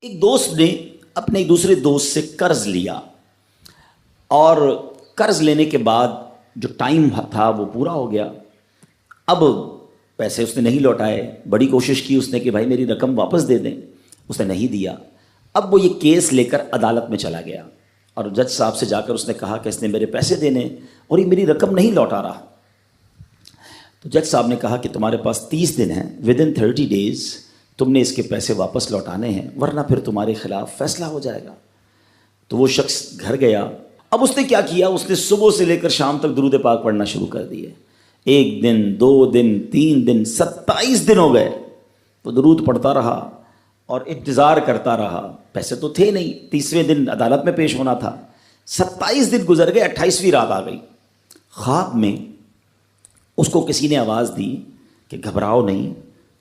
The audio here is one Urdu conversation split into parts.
ایک دوست نے اپنے ایک دوسرے دوست سے قرض لیا اور قرض لینے کے بعد جو ٹائم تھا وہ پورا ہو گیا. اب پیسے اس نے نہیں لوٹائے. بڑی کوشش کی اس نے کہ بھائی میری رقم واپس دے دیں, اس نے نہیں دیا. اب وہ یہ کیس لے کر عدالت میں چلا گیا اور جج صاحب سے جا کر اس نے کہا کہ اس نے میرے پیسے دینے اور یہ میری رقم نہیں لوٹا رہا. تو جج صاحب نے کہا کہ تمہارے پاس 30 دن ہیں, ودن 30 days تم نے اس کے پیسے واپس لوٹانے ہیں ورنہ پھر تمہارے خلاف فیصلہ ہو جائے گا. تو وہ شخص گھر گیا. اب اس نے کیا کیا, اس نے صبح سے لے کر شام تک درود پاک پڑھنا شروع کر دیے. 1 دن 2 دن 3 دن 27 دن ہو گئے. وہ درود پڑھتا رہا اور انتظار کرتا رہا. پیسے تو تھے نہیں, 30ویں دن عدالت میں پیش ہونا تھا. 27 دن گزر گئے, 28ویں رات آ گئی. خواب میں اس کو کسی نے آواز دی کہ گھبراؤ نہیں,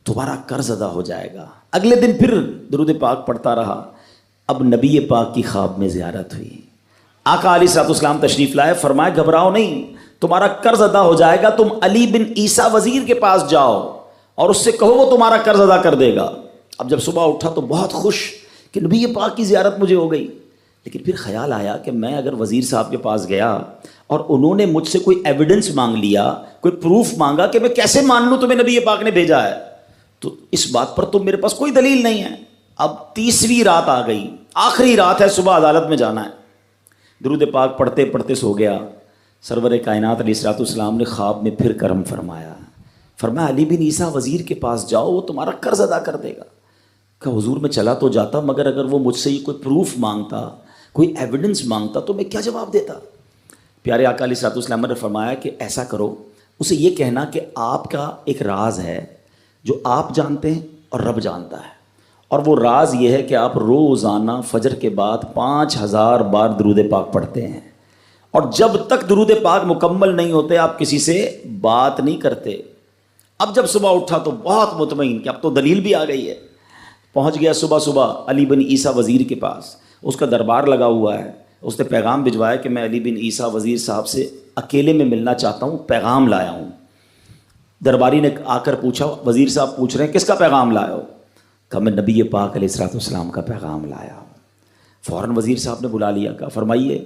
تمہارا قرض ادا ہو جائے گا. اگلے دن پھر درود پاک پڑھتا رہا. اب نبی پاک کی خواب میں زیارت ہوئی. آقا علیہ الصلوۃ والسلام تشریف لائے, فرمایا گھبراؤ نہیں, تمہارا قرض ادا ہو جائے گا. تم علی بن عیسیٰ وزیر کے پاس جاؤ اور اس سے کہو وہ تمہارا قرض ادا کر دے گا. اب جب صبح اٹھا تو بہت خوش کہ نبی پاک کی زیارت مجھے ہو گئی. لیکن پھر خیال آیا کہ میں اگر وزیر صاحب کے پاس گیا اور انہوں نے مجھ سے کوئی ایویڈنس مانگ لیا, کوئی پروف مانگا, کہ میں کیسے مان لوں تمہیں نبی پاک نے بھیجا ہے, تو اس بات پر تو میرے پاس کوئی دلیل نہیں ہے. اب 30ویں رات آ گئی, آخری رات ہے, صبح عدالت میں جانا ہے. درود پاک پڑھتے پڑھتے سو گیا. سرور کائنات علیہ الصلوۃ والسلام نے خواب میں پھر کرم فرمایا. فرمایا علی بن عیسیٰ وزیر کے پاس جاؤ, وہ تمہارا قرض ادا کر دے گا. کہ حضور میں چلا تو جاتا, مگر اگر وہ مجھ سے یہ کوئی پروف مانگتا, کوئی ایویڈنس مانگتا تو میں کیا جواب دیتا. پیارے آقا علیہ الصلوۃ والسلام نے فرمایا کہ ایسا کرو, اسے یہ کہنا کہ آپ کا ایک راز ہے جو آپ جانتے ہیں اور رب جانتا ہے, اور وہ راز یہ ہے کہ آپ روزانہ فجر کے بعد 5000 بار درود پاک پڑھتے ہیں, اور جب تک درود پاک مکمل نہیں ہوتے آپ کسی سے بات نہیں کرتے. اب جب صبح اٹھا تو بہت مطمئن کہ اب تو دلیل بھی آ گئی ہے. پہنچ گیا صبح علی بن عیسیٰ وزیر کے پاس. اس کا دربار لگا ہوا ہے. اس نے پیغام بھجوایا کہ میں علی بن عیسیٰ وزیر صاحب سے اکیلے میں ملنا چاہتا ہوں, پیغام لایا ہوں. درباری نے آ کر پوچھا, وزیر صاحب پوچھ رہے ہیں کس کا پیغام لایا ہو؟ کہا میں نبی پاک علیہ الصلوۃ والسلام کا پیغام لایا ہوں. فوراً وزیر صاحب نے بلا لیا. کہا فرمائیے.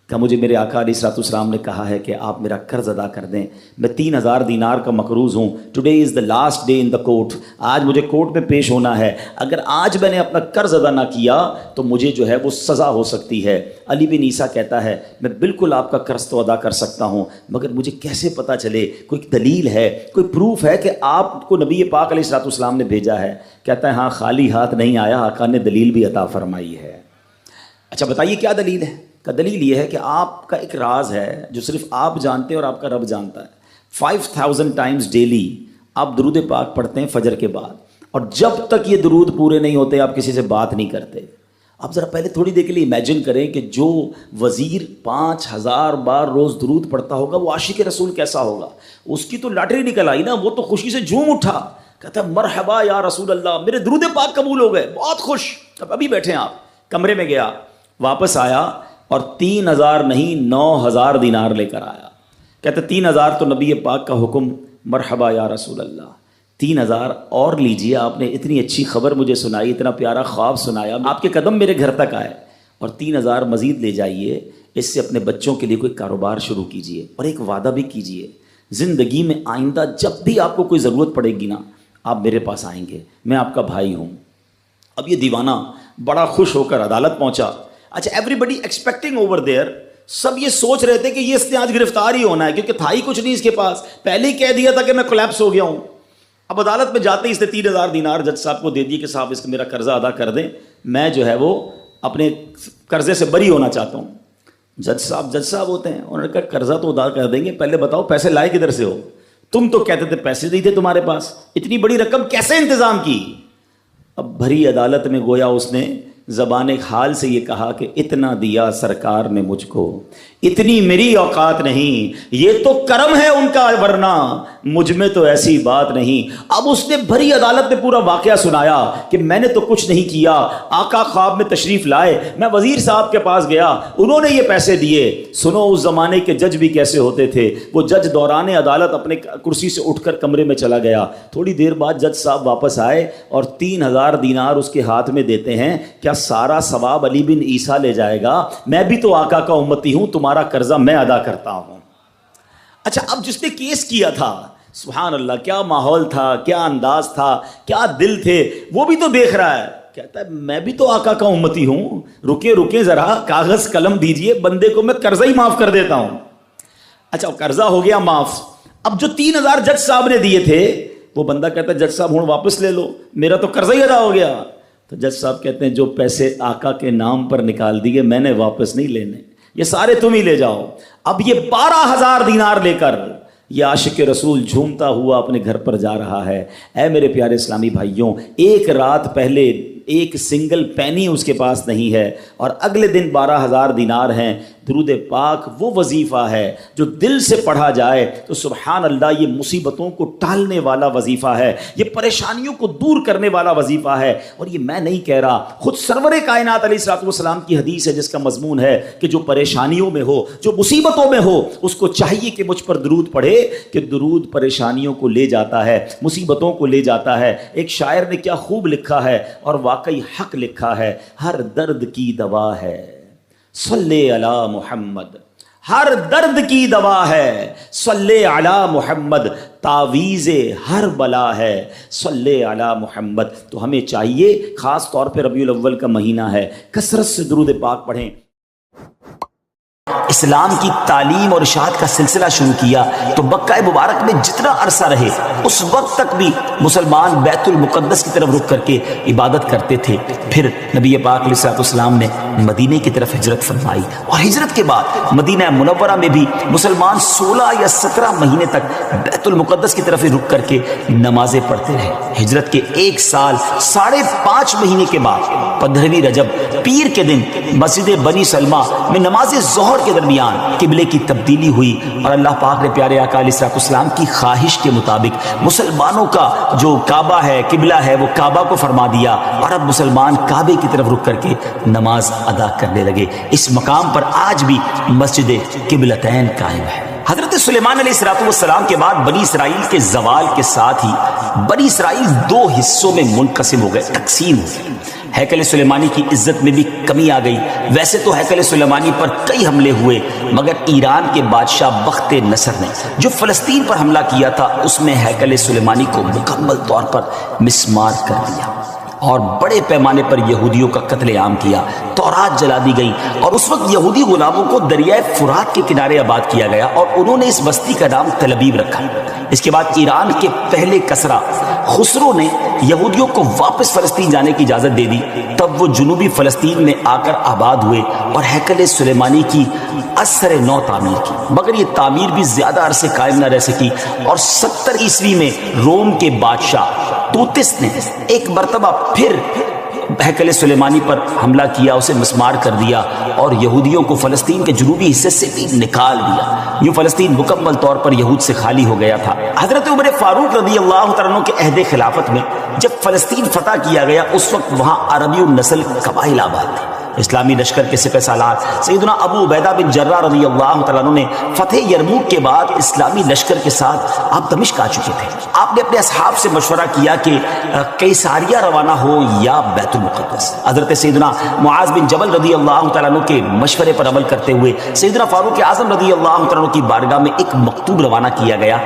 کہ مجھے میرے آقا علیہ الصلوۃ والسلام نے کہا ہے کہ آپ میرا قرض ادا کر دیں. میں 3000 دینار کا مقروض ہوں. Today is the last day in the court. آج مجھے کورٹ میں پیش ہونا ہے. اگر آج میں نے اپنا قرض ادا نہ کیا تو مجھے جو ہے وہ سزا ہو سکتی ہے. علی بن عیسیٰ کہتا ہے میں بالکل آپ کا قرض تو ادا کر سکتا ہوں, مگر مجھے کیسے پتہ چلے, کوئی دلیل ہے, کوئی پروف ہے کہ آپ کو نبی پاک علیہ الصلوۃ والسلام نے بھیجا ہے؟ کہتا ہے ہاں, خالی ہاتھ نہیں آیا, آقا نے دلیل بھی عطا فرمائی ہے. اچھا بتائیے کیا دلیل ہے؟ کا دلیل یہ ہے کہ آپ کا ایک راز ہے جو صرف آپ جانتے ہیں اور آپ کا رب جانتا ہے. 5000 ٹائمز ڈیلی آپ درود پاک پڑھتے ہیں فجر کے بعد, اور جب تک یہ درود پورے نہیں ہوتے آپ کسی سے بات نہیں کرتے. آپ ذرا پہلے تھوڑی دیر کے لیے امیجن کریں کہ جو وزیر 5000 بار روز درود پڑھتا ہوگا وہ عاشق رسول کیسا ہوگا. اس کی تو لاٹری نکل آئی نا, وہ تو خوشی سے جھوم اٹھا, کہتا مرحبا یا رسول اللہ, میرے درود پاک قبول ہو گئے, بہت خوش. اب ابھی بیٹھے ہیں آپ, کمرے میں گیا, واپس آیا اور 3000 نہیں 9000 دینار لے کر آیا. کہتے 3000 تو نبی پاک کا حکم, مرحبا یا رسول اللہ, 3000 اور لیجئے, آپ نے اتنی اچھی خبر مجھے سنائی, اتنا پیارا خواب سنایا, آپ کے قدم میرے گھر تک آئے, اور 3000 مزید لے جائیے, اس سے اپنے بچوں کے لیے کوئی کاروبار شروع کیجئے, اور ایک وعدہ بھی کیجئے, زندگی میں آئندہ جب بھی آپ کو کوئی ضرورت پڑے گی نا آپ میرے پاس آئیں گے, میں آپ کا بھائی ہوں. اب یہ دیوانہ بڑا خوش ہو کر عدالت پہنچا. اچھا everybody expecting over there, سب یہ سوچ رہے تھے کہ یہ اس نے آج گرفتار ہی ہونا ہے, کیونکہ تھا ہی کچھ نہیں اس کے پاس, پہلے ہی کہہ دیا تھا کہ میں کولیپس ہو گیا ہوں. اب عدالت میں جاتے ہی اس نے 3000 دینار جج صاحب کو دے دیے کہ صاحب اس کا میرا قرضہ ادا کر دیں, میں جو ہے وہ اپنے قرضے سے بری ہونا چاہتا ہوں. جج صاحب ہوتے ہیں, انہوں نے کہا قرضہ تو ادا کر دیں گے, پہلے بتاؤ پیسے لائے کدھر سے ہو؟ تم تو کہتے تھے پیسے نہیں تھے تمہارے پاس, اتنی بڑی رقم کیسے انتظام کی؟ اب بھری عدالت میں گویا اس نے زبان حال سے یہ کہا کہ اتنا دیا سرکار نے مجھ کو، اتنی میری اوقات نہیں، یہ تو کرم ہے ان کا ورنہ مجھ میں تو ایسی بات نہیں۔ اب اس نے بھری عدالت میں پورا واقعہ سنایا کہ میں نے تو کچھ نہیں کیا، آقا خواب میں تشریف لائے، میں وزیر صاحب کے پاس گیا، انہوں نے یہ پیسے دیے۔ سنو اس زمانے کے جج بھی کیسے ہوتے تھے، وہ جج دوران عدالت اپنے کرسی سے اٹھ کر کمرے میں چلا گیا، تھوڑی دیر بعد جج صاحب واپس آئے اور 3000 دینار اس کے ہاتھ میں دیتے ہیں، کیا سارا ثواب علی بن عیسیٰ لے جائے گا؟ میں بھی تو آقا کا امتی ہوں، تمہارا قرضہ میں ادا کرتا ہوں۔ اچھا اب جس نے کیس کیا تھا، سبحان اللہ، کیا ماحول تھا، کیا انداز تھا، کیا دل تھے، وہ بھی تو دیکھ رہا ہے، کہتا ہے میں بھی تو آقا کا امتی ہوں، رکے ذرا، کاغذ قلم دیجئے، بندے کو میں قرضہ ہی معاف کر دیتا ہوں۔ اچھا قرضہ ہو گیا معاف، اب جو 3000 جج صاحب نے دیے تھے، وہ بندہ کہتا ہے جج صاحب ہوں واپس لے لو، میرا تو قرضہ ہی ادا ہو گیا۔ تو جج صاحب کہتے ہیں جو پیسے آقا کے نام پر نکال دیے میں نے واپس نہیں لینے، یہ سارے تم ہی لے جاؤ۔ اب یہ 12000 دینار لے کر یہ عاشق رسول جھومتا ہوا اپنے گھر پر جا رہا ہے۔ اے میرے پیارے اسلامی بھائیوں، ایک رات پہلے ایک سنگل پینی اس کے پاس نہیں ہے، اور اگلے دن 12000 دینار ہیں۔ درود پاک وہ وظیفہ ہے جو دل سے پڑھا جائے تو سبحان اللہ یہ مصیبتوں کو ٹالنے والا وظیفہ ہے، یہ پریشانیوں کو دور کرنے والا وظیفہ ہے۔ اور یہ میں نہیں کہہ رہا، خود سرور کائنات علیہ الصلوۃ والسلام کی حدیث ہے جس کا مضمون ہے کہ جو پریشانیوں میں ہو، جو مصیبتوں میں ہو، اس کو چاہیے کہ مجھ پر درود پڑھے، کہ درود پریشانیوں کو لے جاتا ہے، مصیبتوں کو لے جاتا ہے۔ ایک شاعر نے کیا خوب لکھا ہے، اور واقعی حق لکھا ہے، ہر درد کی دوا ہے صلی علی محمد، ہر درد کی دوا ہے صلی علی محمد، تعویذ ہر بلا ہے صلی علی محمد۔ تو ہمیں چاہیے، خاص طور پہ ربیع الاول کا مہینہ ہے، کثرت سے درود پاک پڑھیں۔ اسلام کی تعلیم اور اشاعت کا سلسلہ شروع کیا تو مکہ مبارک میں جتنا عرصہ رہے اس وقت تک بھی مسلمان بیت المقدس کی طرف رخ کر کے عبادت کرتے تھے۔ پھر نبی پاک علیہ الصلوۃ والسلام نے مدینے کی طرف ہجرت فرمائی، اور ہجرت کے بعد مدینہ منورہ میں بھی مسلمان 16 یا 17 مہینے تک بیت المقدس کی طرف رخ کر کے نمازیں پڑھتے رہے۔ ہجرت کے 1 سال 5.5 مہینے کے بعد 15ویں رجب پیر کے دن مسجد بنی سلمہ میں نماز ظہر کے درمیان قبلے کی تبدیلی ہوئی، اور اللہ پاک نے پیارے آقا علیہ الصلوۃ والسلام کی خواہش کے مطابق مسلمانوں کا جو کعبہ ہے، قبلہ ہے، وہ کعبہ کو فرما دیا، اور اب مسلمان کعبے کی طرف رخ کر کے نماز ادا کرنے لگے۔ اس مقام پر آج بھی مسجد قبلتین قائم ہے۔ حضرت سلیمان علیہ السلام کے بعد بنی اسرائیل کے زوال کے ساتھ ہی بنی اسرائیل 2 حصوں میں منقسم ہو گئے، تقسیم ہو گئے۔ ہیکل سلیمانی کی عزت میں بھی کمی آ گئی۔ ویسے تو ہیکل سلیمانی پر کئی حملے ہوئے، مگر ایران کے بادشاہ بخت نصر نے جو فلسطین پر حملہ کیا تھا اس میں ہیکل سلیمانی کو مکمل طور پر مسمار کر دیا، اور بڑے پیمانے پر یہودیوں کا قتل عام کیا، تورات جلا دی گئی، اور اس وقت یہودی غلاموں کو دریائے فرات کے کنارے آباد کیا گیا، اور انہوں نے اس بستی کا نام تل ابیب رکھا۔ اس کے بعد ایران کے پہلے کسرا خسرو نے یہودیوں کو واپس فلسطین جانے کی اجازت دے دی، تب وہ جنوبی فلسطین میں آ کر آباد ہوئے اور ہیکل سلیمانی کی اثر نو تعمیر کی، مگر یہ تعمیر بھی زیادہ عرصے قائم نہ رہ سکی، اور 70 عیسوی میں روم کے بادشاہ توتس نے ایک مرتبہ پھر ہیکل سلیمانی پر حملہ کیا، اسے مسمار کر دیا، اور یہودیوں کو فلسطین کے جنوبی حصے سے بھی نکال دیا۔ یوں فلسطین مکمل طور پر یہود سے خالی ہو گیا تھا۔ حضرت عمر فاروق رضی اللہ تعالیٰ عنہ کے عہد خلافت میں جب فلسطین فتح کیا گیا، اس وقت وہاں عربی النسل قبائل آباد تھے۔ اسلامی لشکر کے سپہ سالار سیدنا ابو عبیدہ بن جراح رضی اللہ تعالیٰ عنہ نے فتح یرموک کے بعد اسلامی لشکر کے ساتھ آپ دمشق آ چکے تھے۔ آپ نے اپنے اصحاب سے مشورہ کیا کہ قیصاریہ روانہ ہو یا بیت المقدس۔ حضرت سیدنا معاذ بن جبل رضی اللہ تعالیٰ عنہ کے مشورے پر عمل کرتے ہوئے سیدنا فاروق اعظم رضی اللہ تعالیٰ عنہ کی بارگاہ میں ایک مکتوب روانہ کیا گیا،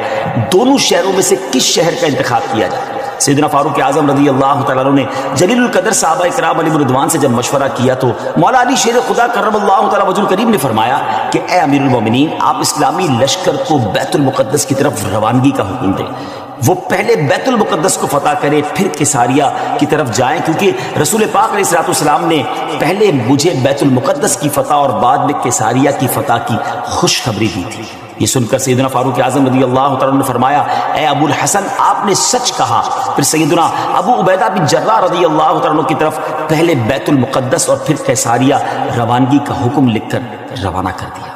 دونوں شہروں میں سے کس شہر کا انتخاب کیا جائے۔ سیدنا فاروق اعظم رضی اللہ تعالیٰ عنہ نے جلیل القدر صحابہ کرام علیہ رضوان سے جب مشورہ کیا تو مولا علی شیر خدا کرم اللہ تعالیٰ وجہ الکریم نے فرمایا کہ اے امیر المومنین، آپ اسلامی لشکر کو بیت المقدس کی طرف روانگی کا حکم دیں، وہ پہلے بیت المقدس کو فتح کرے پھر قیصاریہ کی طرف جائیں، کیونکہ رسول پاک علیہ السلام نے پہلے مجھے بیت المقدس کی فتح اور بعد میں قیصاریہ کی فتح کی خوشخبری دی تھی۔ یہ سن کر سیدنا فاروق اعظم رضی اللہ تعالیٰ نے فرمایا اے ابو الحسن آپ نے سچ کہا. پھر سیدنا ابو عبیدہ بن جراح رضی اللہ تعالیٰ کی طرف پہلے بیت المقدس اور پھر قیصاریہ روانگی کا حکم لکھ کر روانہ کر دیا.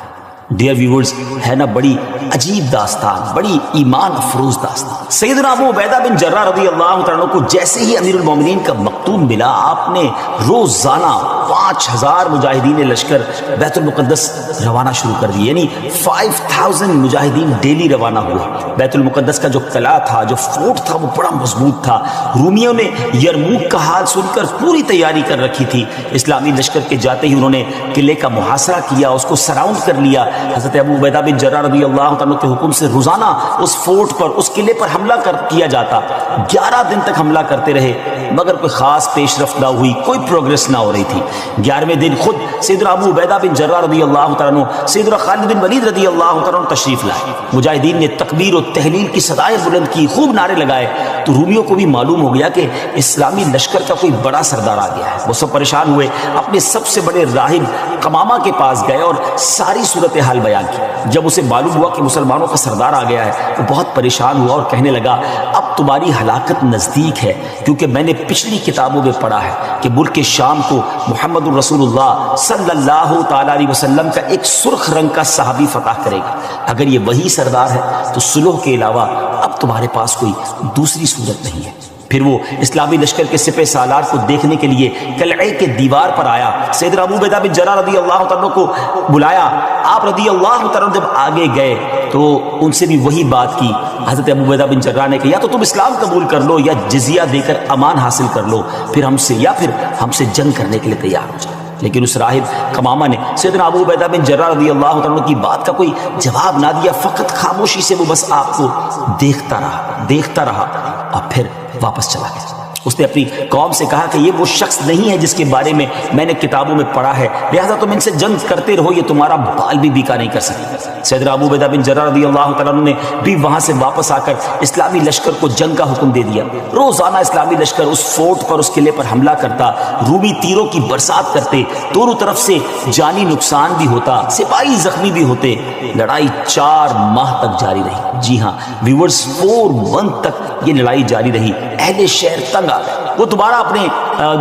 ڈیئر ویورز، ہے نا بڑی عجیب داستان، بڑی ایمان افروز داستان. سیدنا ابو عبیدہ بن جراح رضی اللہ تعالیٰ کو جیسے ہی امیر المومنین کا مکتوب ملا، آپ نے روزانہ 5000 مجاہدین لشکر بیت المقدس روانہ شروع کر دی. یعنی 5000 مجاہدین ڈیلی روانہ ہوئے. بیت المقدس کا جو قلعہ تھا، جو فورٹ تھا، وہ بڑا مضبوط تھا. رومیوں نے یرموک کا حال سن کر پوری تیاری کر رکھی تھی. اسلامی لشکر کے جاتے ہی انہوں نے قلعے کا محاصرہ کیا، اس کو سراؤنڈ کر لیا. حضرت ابو عبیدہ بن جراح رضی اللہ تعالیٰ کے حکم سے روزانہ اس فورٹ پر، اس قلعے پر حملہ کیا جاتا. 11 دن تک حملہ کرتے رہے مگر کوئی خاص پیش رفت نہ ہوئی، کوئی پروگرس نہ ہو رہی تھی. 11ویں دن خود سیدنا ابو عبیدہ بن جراح رضی اللہ تعالیٰ سیدنا خالد بن ولید رضی اللہ تعالیٰ تشریف لائے. مجاہدین نے تکبیر و تحلیل کی صدائیں بلند کی، خوب نعرے لگائے. تو رومیوں کو بھی معلوم ہو گیا کہ اسلامی لشکر کا کوئی بڑا سردار آ گیا ہے. وہ سب پریشان ہوئے، اپنے سب سے بڑے راہب قمامہ کے پاس گئے اور ساری صورتحال بیان کی. جب اسے معلوم ہوا کہ مسلمانوں کا سردار آ گیا ہے، وہ بہت پریشان ہوا اور کہنے لگا اب تمہاری ہلاکت نزدیک ہے، کیونکہ میں نے پچھلی کتابوں میں پڑھا ہے کہ ملک شام کو محمد الرسول اللہ صلی اللہ تعالی علیہ وسلم کا ایک سرخ رنگ کا صحابی فتح کرے گا. اگر یہ وہی سردار ہے تو صلح کے علاوہ اب تمہارے پاس کوئی دوسری صورت نہیں ہے. پھر وہ اسلامی لشکر کے سپہ سالار کو دیکھنے کے لیے قلعے کے دیوار پر آیا. سیدنا ابو عبیدہ بن جراح رضی اللہ تعالیٰ کو بلایا. آپ رضی اللہ تعالیٰ جب آگے گئے تو ان سے بھی وہی بات کی. حضرت ابو عبیدہ بن جراح نے کہا یا تو تم اسلام قبول کر لو یا جزیہ دے کر امان حاصل کر لو، پھر ہم سے جنگ کرنے کے لیے تیار ہو جائے. لیکن اس راہب قمامہ نے سیدنا ابو عبیدہ بن جراح رضی اللہ تعالیٰ کی بات کا کوئی جواب نہ دیا. فقط خاموشی سے وہ بس آپ کو دیکھتا رہا اور پھر واپس چلا گیا. اس نے اپنی قوم سے کہا کہ یہ وہ شخص نہیں ہے جس کے بارے میں نے کتابوں میں پڑھا ہے، لہذا تم ان سے جنگ کرتے رہو، یہ تمہارا بال بھی بیکا نہیں کر سکتے. سیدنا ابو عبیدہ بن جراح رضی اللہ تعالیٰ نے بھی وہاں سے واپس آ کر اسلامی لشکر کو جنگ کا حکم دے دیا. روزانہ اسلامی لشکر اس فورٹ پر، اس قلعے پر حملہ کرتا. رومی تیروں کی برسات کرتے، دونوں طرف سے جانی نقصان بھی ہوتا، سپاہی زخمی بھی ہوتے. لڑائی 4 ماہ تک جاری رہی. جی ہاں ویورز، 4 منتھ تک یہ لڑائی جاری رہی. اہل شہر تنگ آ گئے. وہ دوبارہ اپنے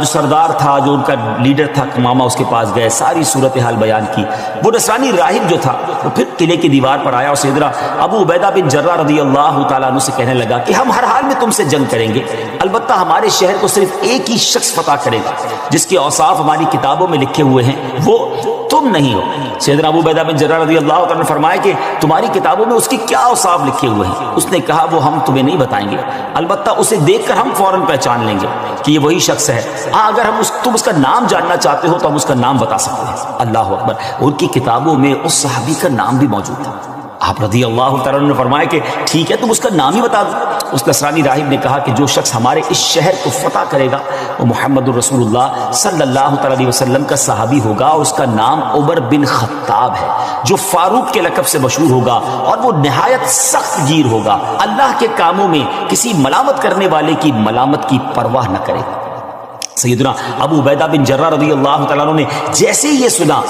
جو سردار تھا، جو ان کا لیڈر تھا قمامہ، اس کے پاس گئے، ساری صورتحال بیان کی. وہ نصرانی راہب جو تھا وہ پھر قلعے کی دیوار پر آیا اور سیدنا ابو عبیدہ بن جراح رضی اللہ تعالیٰ عنہ سے کہنے لگا کہ ہم ہر حال میں تم سے جنگ کریں گے، البتہ ہمارے شہر کو صرف ایک ہی شخص فتح کرے گا جس کے اوصاف ہماری کتابوں میں لکھے ہوئے ہیں، وہ تم نہیں ہو. سیدنا ابو عبیدہ بن جراح رضی اللہ تعالیٰ نے فرمایا کہ تمہاری کتابوں میں اس کی کیا اوصاف لکھے ہوئے ہیں؟ اس نے کہا وہ ہم تمہیں نہیں بتائیں گے، البتہ اسے دیکھ کر ہم فوراً پہچان لیں گے کہ یہ وہی شخص ہے. ہاں اگر تم اس کا نام جاننا چاہتے ہو تو ہم اس کا نام بتا سکتے ہیں. اللہ اکبر! ان کی کتابوں میں اس صحابی کا نام بھی موجود تھا. آپ رضی اللہ تعالیٰ نے فرمایا کہ ٹھیک ہے تم اس کا نام ہی بتا دو. اس نصرانی راہب نے کہا کہ جو شخص ہمارے اس شہر کو فتح کرے گا وہ محمد الرسول اللہ صلی اللہ تعالیٰ علیہ وسلم کا صحابی ہوگا، اور اس کا نام عمر بن خطاب ہے جو فاروق کے لقب سے مشہور ہوگا، اور وہ نہایت سخت گیر ہوگا، اللہ کے کاموں میں کسی ملامت کرنے والے کی ملامت کی پرواہ نہ کرے. سیدنا ابو عبیدہ بن جراح رضی اللہ تعالیٰ نے جیسے ہی یہ سنا